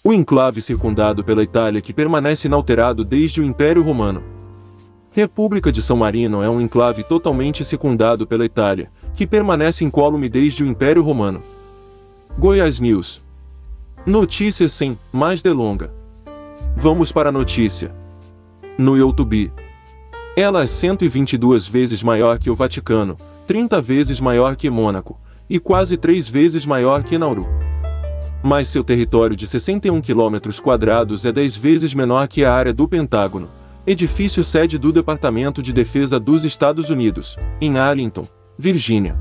O enclave circundado pela Itália que permanece inalterado desde o Império Romano. República de São Marino é um enclave totalmente circundado pela Itália, que permanece incólume desde o Império Romano. Goiás News. Notícias sem mais delonga. Vamos para a notícia. No YouTube. Ela é 122 vezes maior que o Vaticano, 30 vezes maior que Mônaco, e quase 3 vezes maior que Nauru. Mas seu território de 61 km² é 10 vezes menor que a área do Pentágono, edifício sede do Departamento de Defesa dos Estados Unidos, em Arlington, Virgínia.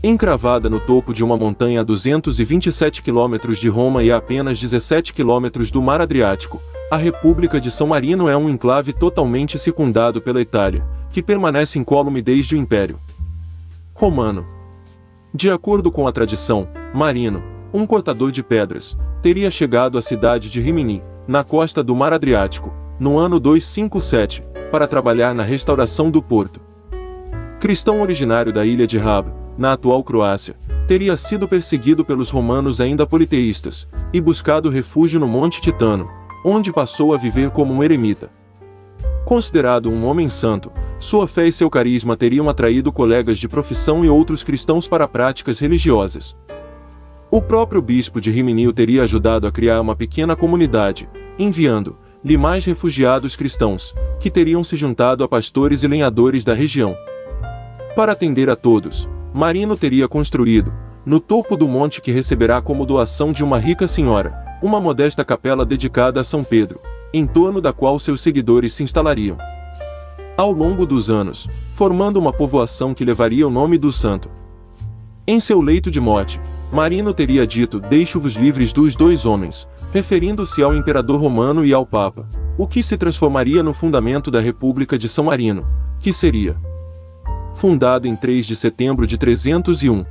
Encravada no topo de uma montanha a 227 km de Roma e a apenas 17 km do Mar Adriático, a República de São Marino é um enclave totalmente circundado pela Itália, que permanece incólume desde o Império Romano. De acordo com a tradição, Marino, um cortador de pedras, teria chegado à cidade de Rimini, na costa do Mar Adriático, no ano 257, para trabalhar na restauração do porto. Cristão originário da ilha de Rab, na atual Croácia, teria sido perseguido pelos romanos ainda politeístas, e buscado refúgio no Monte Titano, onde passou a viver como um eremita. Considerado um homem santo, sua fé e seu carisma teriam atraído colegas de profissão e outros cristãos para práticas religiosas. O próprio bispo de Rimini o teria ajudado a criar uma pequena comunidade, enviando-lhe mais refugiados cristãos, que teriam se juntado a pastores e lenhadores da região. Para atender a todos, Marino teria construído, no topo do monte que receberá como doação de uma rica senhora, uma modesta capela dedicada a São Pedro, em torno da qual seus seguidores se instalariam. Ao longo dos anos, formando uma povoação que levaria o nome do santo. Em seu leito de morte, Marino teria dito: "Deixo-vos livres dos dois homens", referindo-se ao imperador romano e ao papa, o que se transformaria no fundamento da República de São Marino, que seria fundado em 3 de setembro de 301.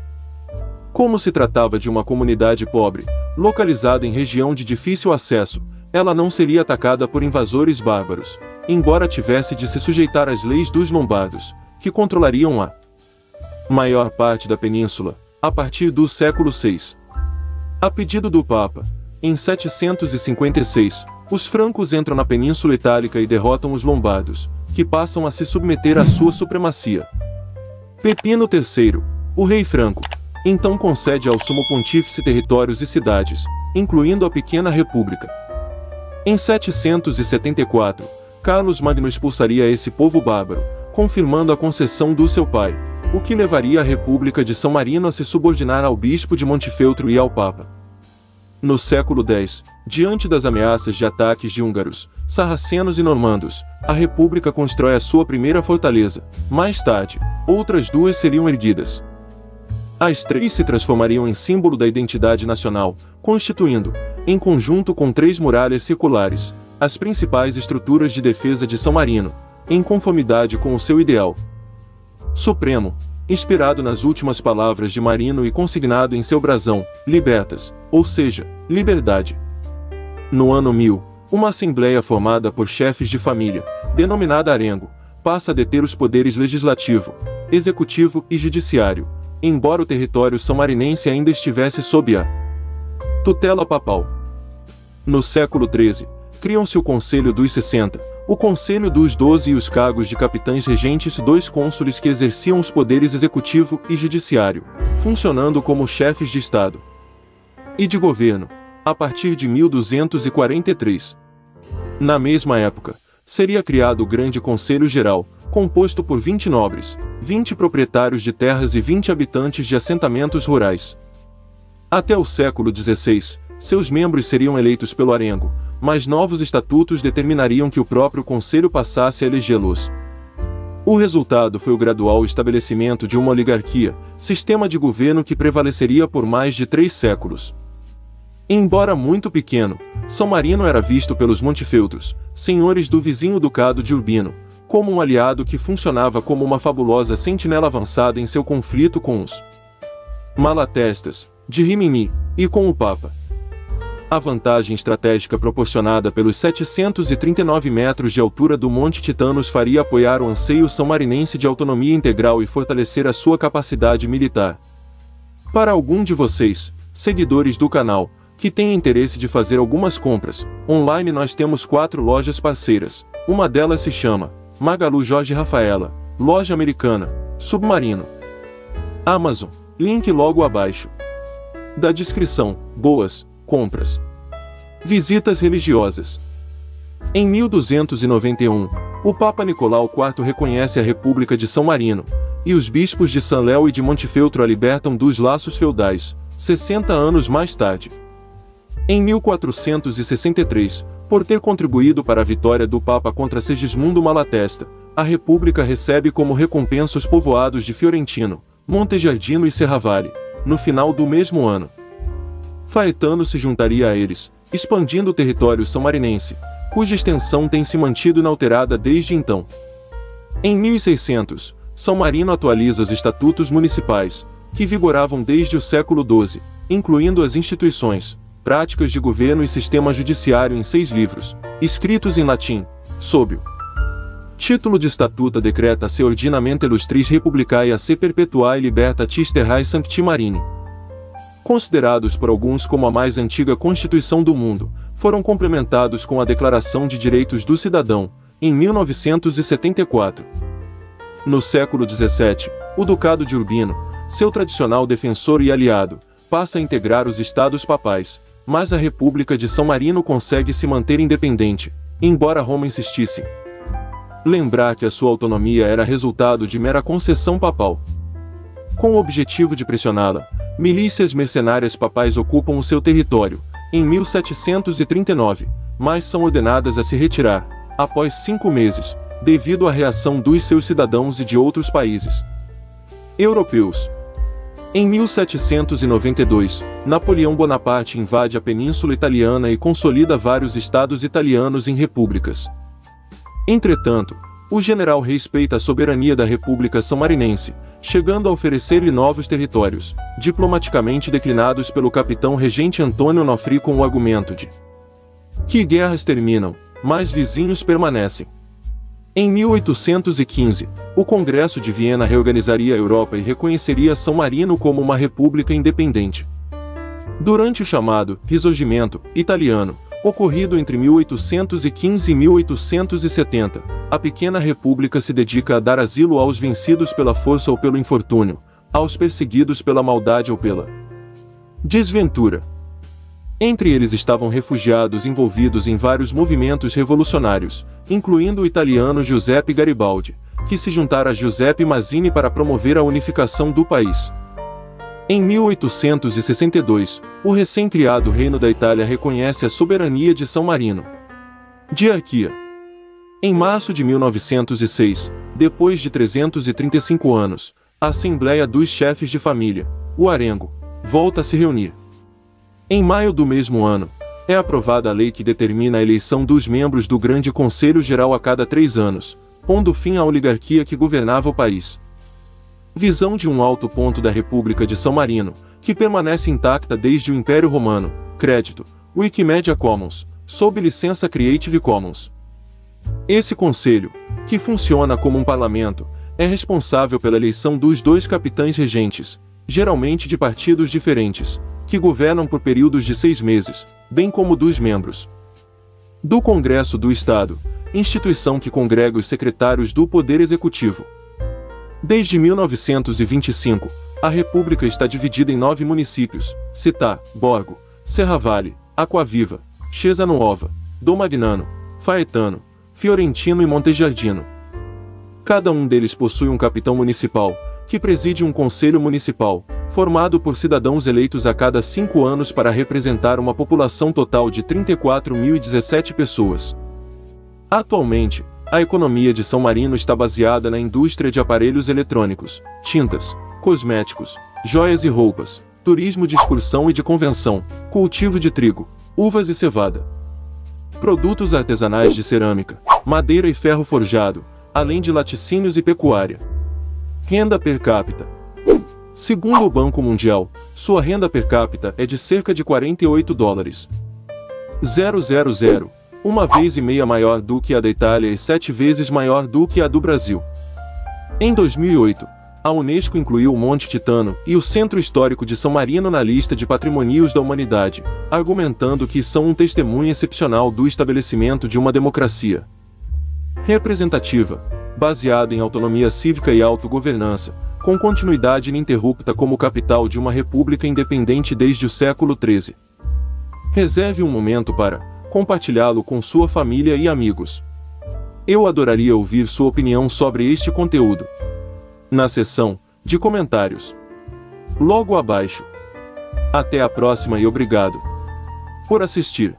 Como se tratava de uma comunidade pobre, localizada em região de difícil acesso, ela não seria atacada por invasores bárbaros, embora tivesse de se sujeitar às leis dos lombardos, que controlariam a maior parte da península, a partir do século VI. A pedido do Papa, em 756, os francos entram na Península Itálica e derrotam os lombardos, que passam a se submeter à sua supremacia. Pepino III, o rei franco, então concede ao sumo pontífice territórios e cidades, incluindo a pequena república. Em 774, Carlos Magno expulsaria esse povo bárbaro, confirmando a concessão do seu pai, o que levaria a República de São Marino a se subordinar ao bispo de Montefeltro e ao Papa. No século X, diante das ameaças de ataques de húngaros, sarracenos e normandos, a República constrói a sua primeira fortaleza. Mais tarde, outras duas seriam erguidas. As três se transformariam em símbolo da identidade nacional, constituindo, em conjunto com 3 muralhas circulares, as principais estruturas de defesa de São Marino, em conformidade com o seu ideal supremo, inspirado nas últimas palavras de Marino e consignado em seu brasão, Libertas, ou seja, liberdade. No ano 1000, uma assembleia formada por chefes de família, denominada Arengo, passa a deter os poderes legislativo, executivo e judiciário, embora o território são-marinense ainda estivesse sob a tutela papal. No século XIII, criam-se o Conselho dos 60, o Conselho dos 12 e os cargos de capitães regentes, 2 cônsules que exerciam os poderes executivo e judiciário, funcionando como chefes de Estado e de governo, a partir de 1243. Na mesma época, seria criado o Grande Conselho Geral, composto por 20 nobres, 20 proprietários de terras e 20 habitantes de assentamentos rurais. Até o século XVI, seus membros seriam eleitos pelo Arengo, mas novos estatutos determinariam que o próprio conselho passasse a elegê-los. O resultado foi o gradual estabelecimento de uma oligarquia, sistema de governo que prevaleceria por mais de 3 séculos. Embora muito pequeno, São Marino era visto pelos Montefeltros, senhores do vizinho Ducado de Urbino, como um aliado que funcionava como uma fabulosa sentinela avançada em seu conflito com os Malatestas, de Rimini, e com o Papa. A vantagem estratégica proporcionada pelos 739 metros de altura do Monte Titano os faria apoiar o anseio são-marinense de autonomia integral e fortalecer a sua capacidade militar. Para algum de vocês, seguidores do canal, que tenha interesse de fazer algumas compras, online nós temos 4 lojas parceiras. Uma delas se chama Magalu Jorge Rafaela, Loja Americana, Submarino. Amazon, link logo abaixo da descrição. Boas compras. Visitas religiosas. Em 1291, o Papa Nicolau IV reconhece a República de São Marino, e os bispos de San Léo e de Montefeltro a libertam dos laços feudais, 60 anos mais tarde. Em 1463, por ter contribuído para a vitória do Papa contra Segismundo Malatesta, a República recebe como recompensa os povoados de Fiorentino, Montegiardino e Serravalle, no final do mesmo ano. Faetano se juntaria a eles, expandindo o território são-marinense, cuja extensão tem se mantido inalterada desde então. Em 1600, São Marino atualiza os estatutos municipais, que vigoravam desde o século XII, incluindo as instituições, práticas de governo e sistema judiciário em 6 livros, escritos em latim, sob o título de Statuta Decreta se Ordinamento Illustris Republicae a se Perpetuae Libertatis Terrae Sancti Marini. Considerados por alguns como a mais antiga Constituição do mundo, foram complementados com a Declaração de Direitos do Cidadão, em 1974. No século XVII, o Ducado de Urbino, seu tradicional defensor e aliado, passa a integrar os estados papais, mas a República de São Marino consegue se manter independente, embora Roma insistisse. Lembrar que a sua autonomia era resultado de mera concessão papal. Com o objetivo de pressioná-la, milícias mercenárias papais ocupam o seu território, em 1739, mas são ordenadas a se retirar, após 5 meses, devido à reação dos seus cidadãos e de outros países europeus. Em 1792, Napoleão Bonaparte invade a Península Italiana e consolida vários estados italianos em repúblicas. Entretanto, o general respeita a soberania da República São-Marinense, chegando a oferecer-lhe novos territórios, diplomaticamente declinados pelo capitão regente Antônio Onofre com o argumento de que guerras terminam, mas vizinhos permanecem. Em 1815, o Congresso de Viena reorganizaria a Europa e reconheceria São Marino como uma república independente. Durante o chamado Risorgimento italiano, ocorrido entre 1815 e 1870, a pequena república se dedica a dar asilo aos vencidos pela força ou pelo infortúnio, aos perseguidos pela maldade ou pela desventura. Entre eles estavam refugiados envolvidos em vários movimentos revolucionários, incluindo o italiano Giuseppe Garibaldi, que se juntara a Giuseppe Mazzini para promover a unificação do país. Em 1862, o recém-criado Reino da Itália reconhece a soberania de São Marino. Diarquia. Em março de 1906, depois de 335 anos, a Assembleia dos Chefes de Família, o Arengo, volta a se reunir. Em maio do mesmo ano, é aprovada a lei que determina a eleição dos membros do Grande Conselho Geral a cada 3 anos, pondo fim à oligarquia que governava o país. Visão de um alto ponto da República de São Marino, que permanece intacta desde o Império Romano. Crédito: Wikimedia Commons, sob licença Creative Commons. Esse conselho, que funciona como um parlamento, é responsável pela eleição dos 2 capitães regentes, geralmente de partidos diferentes, que governam por períodos de 6 meses, bem como dos membros do Congresso do Estado, instituição que congrega os secretários do Poder Executivo. Desde 1925, a República está dividida em 9 municípios: Città, Borgo, Serravalle, Aquaviva, Chiesa Nuova, Dom Magnano, Faetano, Fiorentino e Montegiardino. Cada um deles possui um capitão municipal, que preside um conselho municipal, formado por cidadãos eleitos a cada 5 anos para representar uma população total de 34.017 pessoas. Atualmente, a economia de São Marino está baseada na indústria de aparelhos eletrônicos, tintas, cosméticos, joias e roupas, turismo de excursão e de convenção, cultivo de trigo, uvas e cevada, produtos artesanais de cerâmica, madeira e ferro forjado, além de laticínios e pecuária. Renda per capita. Segundo o Banco Mundial, sua renda per capita é de cerca de $48. 000, uma vez e meia maior do que a da Itália e 7 vezes maior do que a do Brasil. Em 2008, A Unesco incluiu o Monte Titano e o Centro Histórico de São Marino na lista de patrimônios da humanidade, argumentando que são um testemunho excepcional do estabelecimento de uma democracia representativa, baseada em autonomia cívica e autogovernança, com continuidade ininterrupta como capital de uma república independente desde o século XIII. Reserve um momento para compartilhá-lo com sua família e amigos. Eu adoraria ouvir sua opinião sobre este conteúdo na seção de comentários logo abaixo. Até a próxima e obrigado por assistir.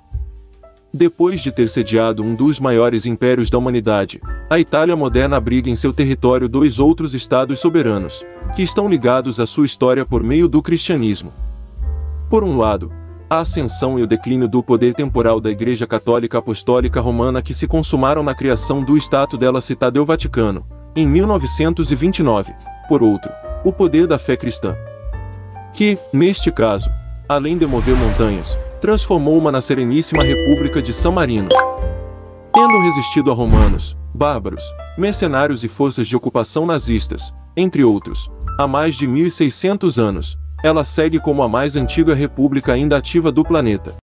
Depois de ter sediado um dos maiores impérios da humanidade, a Itália moderna abriga em seu território dois outros estados soberanos, que estão ligados à sua história por meio do cristianismo. Por um lado, a ascensão e o declínio do poder temporal da Igreja Católica Apostólica Romana que se consumaram na criação do Estado della Città del Vaticano, em 1929. Por outro, o poder da fé cristã, que, neste caso, além de mover montanhas, transformou-uma na Sereníssima República de San Marino. Tendo resistido a romanos, bárbaros, mercenários e forças de ocupação nazistas, entre outros, há mais de 1600 anos, ela segue como a mais antiga república ainda ativa do planeta.